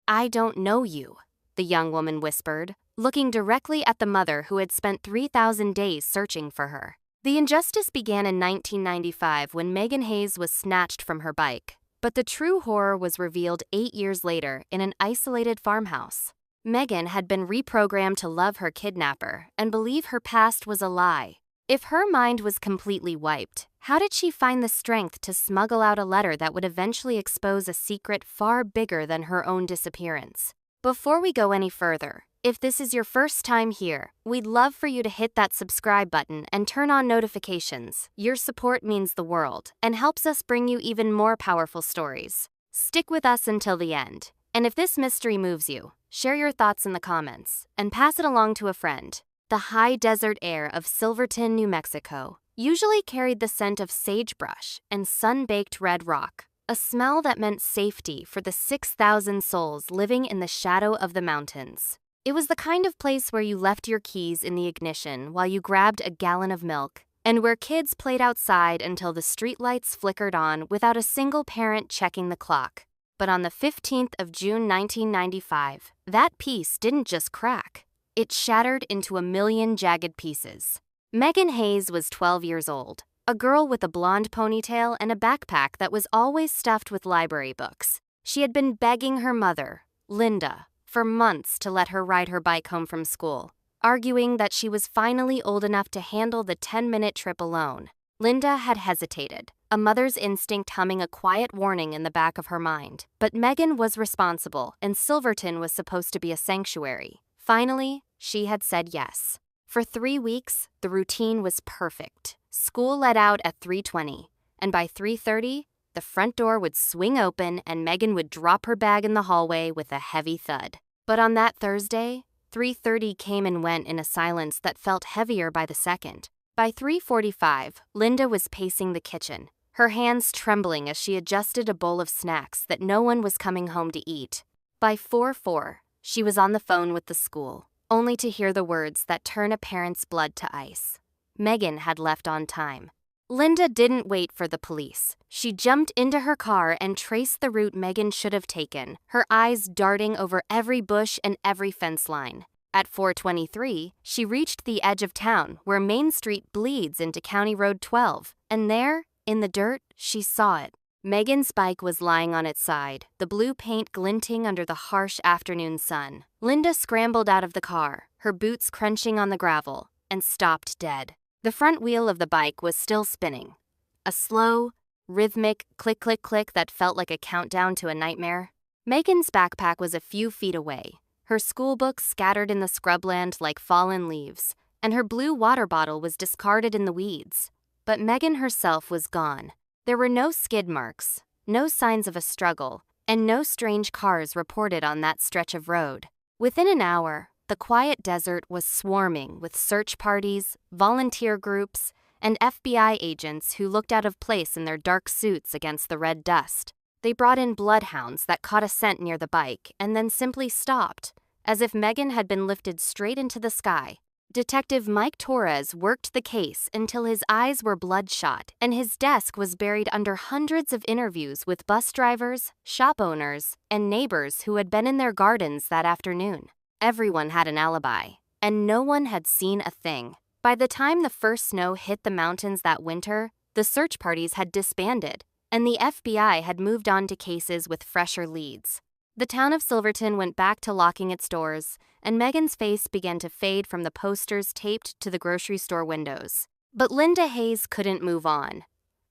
"I don't know you," the young woman whispered, looking directly at the mother who had spent 3,000 days searching for her. The injustice began in 1995 when Megan Hayes was snatched from her bike, but the true horror was revealed 8 years later in an isolated farmhouse. Megan had been reprogrammed to love her kidnapper and believe her past was a lie. If her mind was completely wiped, how did she find the strength to smuggle out a letter that would eventually expose a secret far bigger than her own disappearance? Before we go any further, if this is your first time here, we'd love for you to hit that subscribe button and turn on notifications. Your support means the world and helps us bring you even more powerful stories. Stick with us until the end. And if this mystery moves you, share your thoughts in the comments and pass it along to a friend. The high desert air of Silverton, New Mexico, usually carried the scent of sagebrush and sun-baked red rock, a smell that meant safety for the 6,000 souls living in the shadow of the mountains. It was the kind of place where you left your keys in the ignition while you grabbed a gallon of milk, and where kids played outside until the streetlights flickered on without a single parent checking the clock. But on the 15th of June 1995, that peace didn't just crack. It shattered into a million jagged pieces. Megan Hayes was 12 years old, a girl with a blonde ponytail and a backpack that was always stuffed with library books. She had been begging her mother, Linda, for months to let her ride her bike home from school, arguing that she was finally old enough to handle the 10-minute trip alone. Linda had hesitated, a mother's instinct humming a quiet warning in the back of her mind. But Megan was responsible, and Silverton was supposed to be a sanctuary. Finally, she had said yes. For 3 weeks, the routine was perfect. School let out at 3:20, and by 3:30, the front door would swing open and Megan would drop her bag in the hallway with a heavy thud. But on that Thursday, 3:30 came and went in a silence that felt heavier by the second. By 3:45, Linda was pacing the kitchen, her hands trembling as she adjusted a bowl of snacks that no one was coming home to eat. By 4:04, she was on the phone with the school, only to hear the words that turn a parent's blood to ice. Megan had left on time. Linda didn't wait for the police. She jumped into her car and traced the route Megan should have taken, her eyes darting over every bush and every fence line. At 4:23, she reached the edge of town where Main Street bleeds into County Road 12, and there, in the dirt, she saw it. Megan's bike was lying on its side, the blue paint glinting under the harsh afternoon sun. Linda scrambled out of the car, her boots crunching on the gravel, and stopped dead. The front wheel of the bike was still spinning. A slow, rhythmic click-click-click that felt like a countdown to a nightmare. Megan's backpack was a few feet away, her school books scattered in the scrubland like fallen leaves, and her blue water bottle was discarded in the weeds. But Megan herself was gone. There were no skid marks, no signs of a struggle, and no strange cars reported on that stretch of road. Within an hour, the quiet desert was swarming with search parties, volunteer groups, and FBI agents who looked out of place in their dark suits against the red dust. They brought in bloodhounds that caught a scent near the bike and then simply stopped, as if Megan had been lifted straight into the sky. Detective Mike Torres worked the case until his eyes were bloodshot and his desk was buried under hundreds of interviews with bus drivers, shop owners, and neighbors who had been in their gardens that afternoon. Everyone had an alibi, and no one had seen a thing. By the time the first snow hit the mountains that winter, the search parties had disbanded, and the FBI had moved on to cases with fresher leads. The town of Silverton went back to locking its doors, and Megan's face began to fade from the posters taped to the grocery store windows. But Linda Hayes couldn't move on.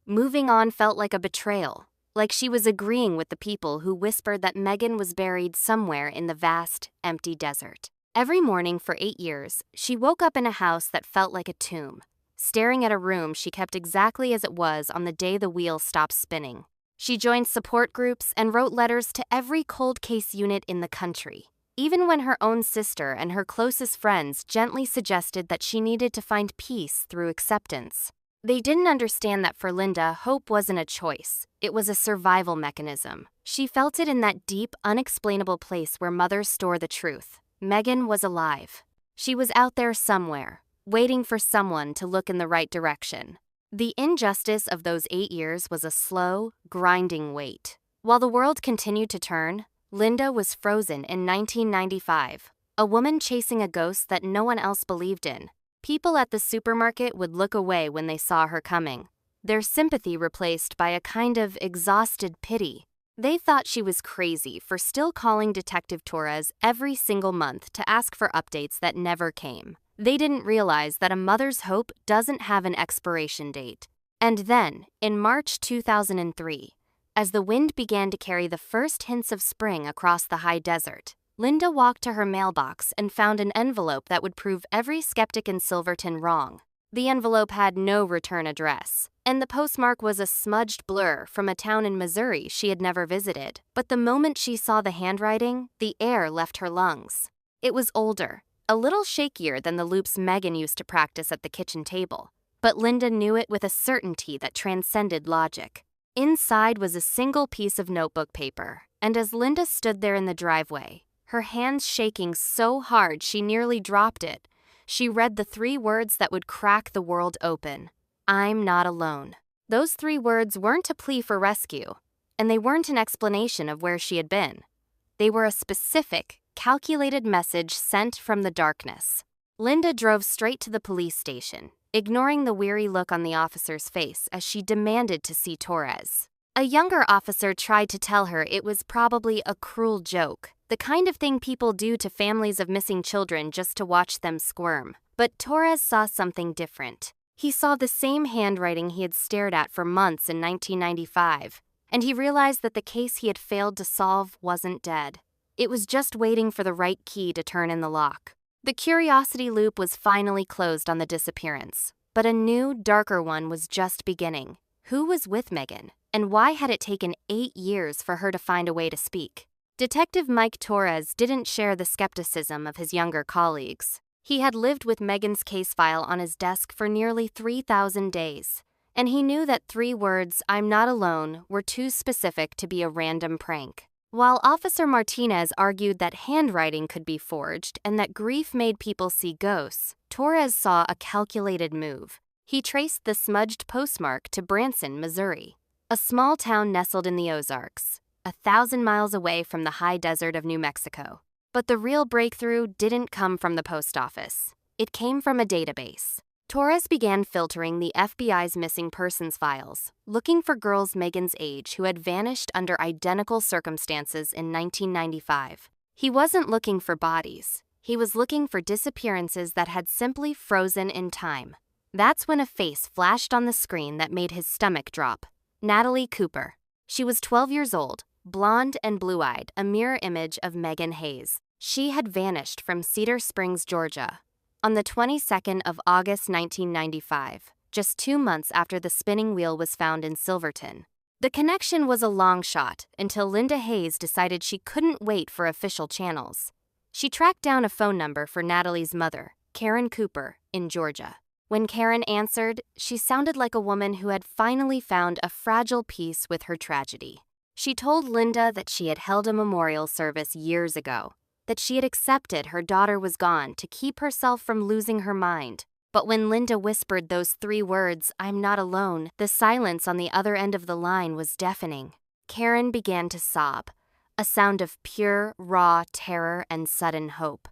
Moving on felt like a betrayal, like she was agreeing with the people who whispered that Megan was buried somewhere in the vast, empty desert. Every morning for 8 years, she woke up in a house that felt like a tomb, staring at a room she kept exactly as it was on the day the wheel stopped spinning. She joined support groups and wrote letters to every cold case unit in the country, even when her own sister and her closest friends gently suggested that she needed to find peace through acceptance. They didn't understand that for Linda, hope wasn't a choice. It was a survival mechanism. She felt it in that deep, unexplainable place where mothers store the truth. Megan was alive. She was out there somewhere, waiting for someone to look in the right direction. The injustice of those 8 years was a slow, grinding weight. While the world continued to turn, Linda was frozen in 1995, a woman chasing a ghost that no one else believed in. People at the supermarket would look away when they saw her coming, their sympathy replaced by a kind of exhausted pity. They thought she was crazy for still calling Detective Torres every single month to ask for updates that never came. They didn't realize that a mother's hope doesn't have an expiration date. And then, in March 2003, as the wind began to carry the first hints of spring across the high desert, Linda walked to her mailbox and found an envelope that would prove every skeptic in Silverton wrong. The envelope had no return address, and the postmark was a smudged blur from a town in Missouri she had never visited. But the moment she saw the handwriting, the air left her lungs. It was older, a little shakier than the loops Megan used to practice at the kitchen table, but Linda knew it with a certainty that transcended logic. Inside was a single piece of notebook paper, and as Linda stood there in the driveway, her hands shaking so hard she nearly dropped it, she read the 3 words that would crack the world open. I'm not alone. Those 3 words weren't a plea for rescue, and they weren't an explanation of where she had been. They were a specific, calculated message sent from the darkness. Linda drove straight to the police station, ignoring the weary look on the officer's face as she demanded to see Torres. A younger officer tried to tell her it was probably a cruel joke, the kind of thing people do to families of missing children just to watch them squirm. But Torres saw something different. He saw the same handwriting he had stared at for months in 1995, and he realized that the case he had failed to solve wasn't dead. It was just waiting for the right key to turn in the lock. The curiosity loop was finally closed on the disappearance, but a new, darker one was just beginning. Who was with Megan, and why had it taken 8 years for her to find a way to speak? Detective Mike Torres didn't share the skepticism of his younger colleagues. He had lived with Megan's case file on his desk for nearly 3,000 days, and he knew that 3 words, I'm not alone, were too specific to be a random prank. While Officer Martinez argued that handwriting could be forged and that grief made people see ghosts, Torres saw a calculated move. He traced the smudged postmark to Branson, Missouri, a small town nestled in the Ozarks, 1,000 miles away from the high desert of New Mexico. But the real breakthrough didn't come from the post office. It came from a database. Torres began filtering the FBI's missing persons files, looking for girls Megan's age who had vanished under identical circumstances in 1995. He wasn't looking for bodies. He was looking for disappearances that had simply frozen in time. That's when a face flashed on the screen that made his stomach drop. Natalie Cooper. She was 12 years old, blonde and blue-eyed, a mirror image of Megan Hayes. She had vanished from Cedar Springs, Georgia, on the 22nd of August 1995, just 2 months after the spinning wheel was found in Silverton. The connection was a long shot until Linda Hayes decided she couldn't wait for official channels. She tracked down a phone number for Natalie's mother, Karen Cooper, in Georgia. When Karen answered, she sounded like a woman who had finally found a fragile peace with her tragedy. She told Linda that she had held a memorial service years ago, that she had accepted her daughter was gone to keep herself from losing her mind. But when Linda whispered those 3 words, I'm not alone, the silence on the other end of the line was deafening. Karen began to sob, a sound of pure, raw terror and sudden hope.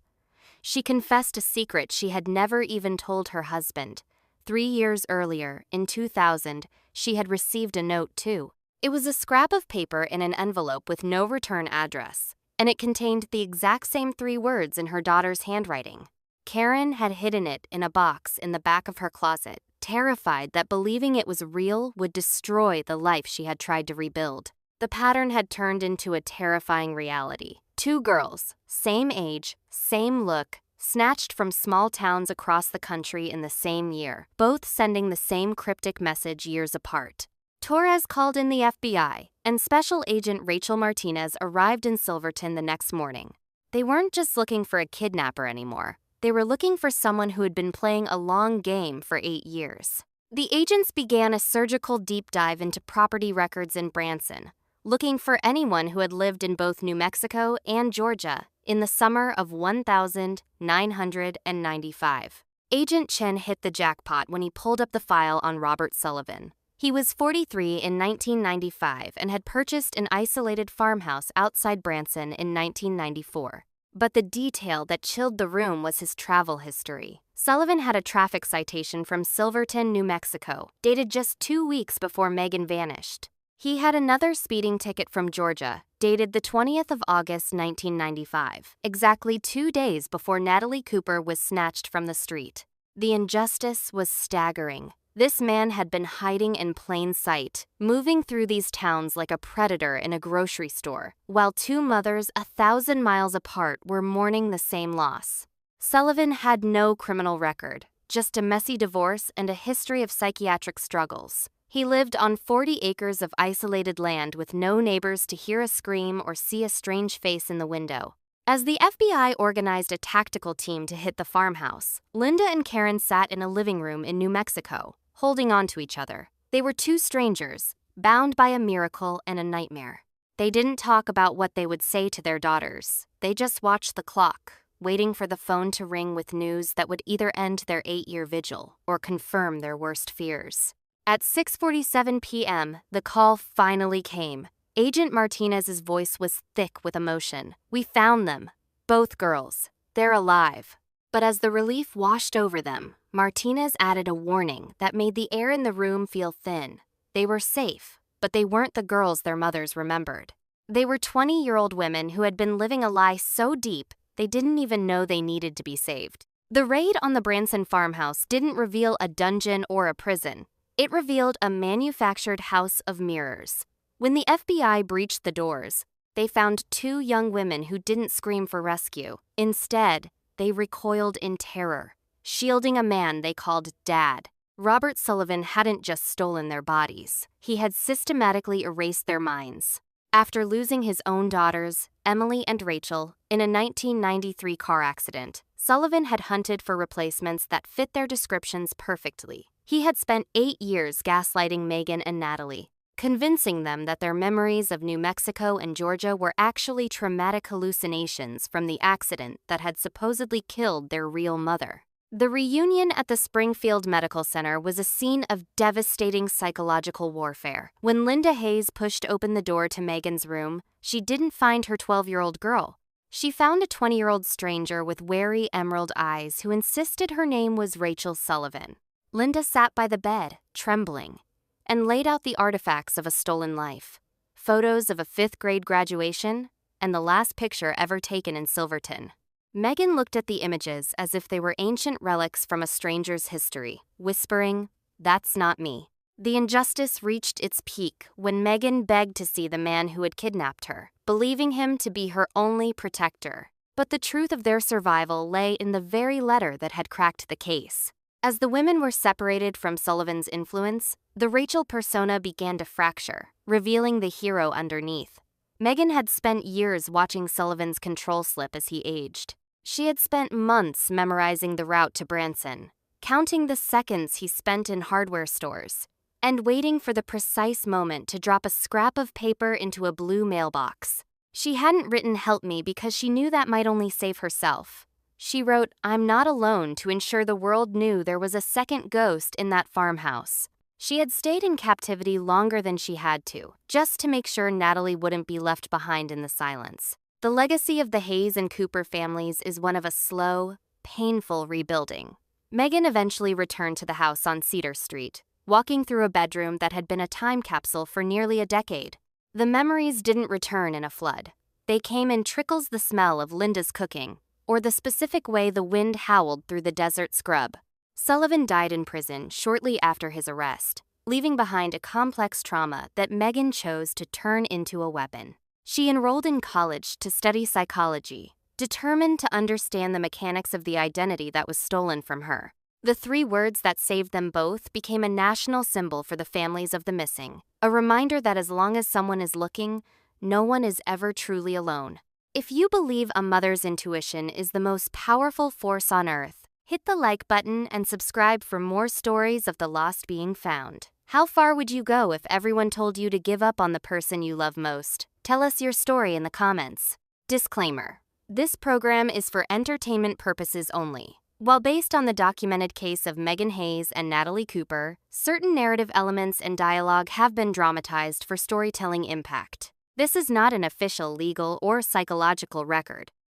She confessed a secret she had never even told her husband. 3 years earlier, in 2000, she had received a note too. It was a scrap of paper in an envelope with no return address, and it contained the exact same 3 words in her daughter's handwriting. Karen had hidden it in a box in the back of her closet, terrified that believing it was real would destroy the life she had tried to rebuild. The pattern had turned into a terrifying reality. 2 girls, same age, same look, snatched from small towns across the country in the same year, both sending the same cryptic message years apart. Torres called in the FBI, and Special Agent Rachel Martinez arrived in Silverton the next morning. They weren't just looking for a kidnapper anymore. They were looking for someone who had been playing a long game for 8 years. The agents began a surgical deep dive into property records in Branson, looking for anyone who had lived in both New Mexico and Georgia in the summer of 1995. Agent Chen hit the jackpot when he pulled up the file on Robert Sullivan, He was 43 in 1995 and had purchased an isolated farmhouse outside Branson in 1994. But the detail that chilled the room was his travel history. Sullivan had a traffic citation from Silverton, New Mexico, dated just 2 weeks before Megan vanished. He had another speeding ticket from Georgia, dated the 20th of August 1995, exactly 2 days before Natalie Cooper was snatched from the street. The injustice was staggering. This man had been hiding in plain sight, moving through these towns like a predator in a grocery store, while two mothers 1,000 miles apart were mourning the same loss. Sullivan had no criminal record, just a messy divorce and a history of psychiatric struggles. He lived on 40 acres of isolated land with no neighbors to hear a scream or see a strange face in the window. As the FBI organized a tactical team to hit the farmhouse, Linda and Karen sat in a living room in New Mexico, holding on to each other. They were two strangers, bound by a miracle and a nightmare. They didn't talk about what they would say to their daughters. They just watched the clock, waiting for the phone to ring with news that would either end their 8-year vigil or confirm their worst fears. At 6:47 p.m., the call finally came. Agent Martinez's voice was thick with emotion. "We found them. Both girls. They're alive." But as the relief washed over them, Martinez added a warning that made the air in the room feel thin. They were safe, but they weren't the girls their mothers remembered. They were 20-year-old women who had been living a lie so deep they didn't even know they needed to be saved. The raid on the Branson farmhouse didn't reveal a dungeon or a prison. It revealed a manufactured house of mirrors. When the FBI breached the doors, they found 2 young women who didn't scream for rescue. Instead, they recoiled in terror, shielding a man they called Dad. Robert Sullivan hadn't just stolen their bodies. He had systematically erased their minds. After losing his own daughters, Emily and Rachel, in a 1993 car accident, Sullivan had hunted for replacements that fit their descriptions perfectly. He had spent 8 years gaslighting Megan and Natalie, convincing them that their memories of New Mexico and Georgia were actually traumatic hallucinations from the accident that had supposedly killed their real mother. The reunion at the Springfield Medical Center was a scene of devastating psychological warfare. When Linda Hayes pushed open the door to Megan's room, she didn't find her 12-year-old girl. She found a 20-year-old stranger with wary emerald eyes who insisted her name was Rachel Sullivan. Linda sat by the bed, trembling, and laid out the artifacts of a stolen life. Photos of a 5th-grade graduation and the last picture ever taken in Silverton. Megan looked at the images as if they were ancient relics from a stranger's history, whispering, "That's not me." The injustice reached its peak when Megan begged to see the man who had kidnapped her, believing him to be her only protector. But the truth of their survival lay in the very letter that had cracked the case. As the women were separated from Sullivan's influence, the Rachel persona began to fracture, revealing the hero underneath. Megan had spent years watching Sullivan's control slip as he aged. She had spent months memorizing the route to Branson, counting the seconds he spent in hardware stores, and waiting for the precise moment to drop a scrap of paper into a blue mailbox. She hadn't written "help me" because she knew that might only save herself. She wrote, "I'm not alone," to ensure the world knew there was a second ghost in that farmhouse. She had stayed in captivity longer than she had to, just to make sure Natalie wouldn't be left behind in the silence. The legacy of the Hayes and Cooper families is one of a slow, painful rebuilding. Megan eventually returned to the house on Cedar Street, walking through a bedroom that had been a time capsule for nearly a decade. The memories didn't return in a flood. They came in trickles: the smell of Linda's cooking, or the specific way the wind howled through the desert scrub. Sullivan died in prison shortly after his arrest, leaving behind a complex trauma that Megan chose to turn into a weapon. She enrolled in college to study psychology, determined to understand the mechanics of the identity that was stolen from her. The 3 words that saved them both became a national symbol for the families of the missing, a reminder that as long as someone is looking, no one is ever truly alone. If you believe a mother's intuition is the most powerful force on earth, hit the like button and subscribe for more stories of the lost being found. How far would you go if everyone told you to give up on the person you love most? Tell us your story in the comments. Disclaimer: this program is for entertainment purposes only. While based on the documented case of Megan Hayes and Natalie Cooper, certain narrative elements and dialogue have been dramatized for storytelling impact. This is not an official legal or psychological record,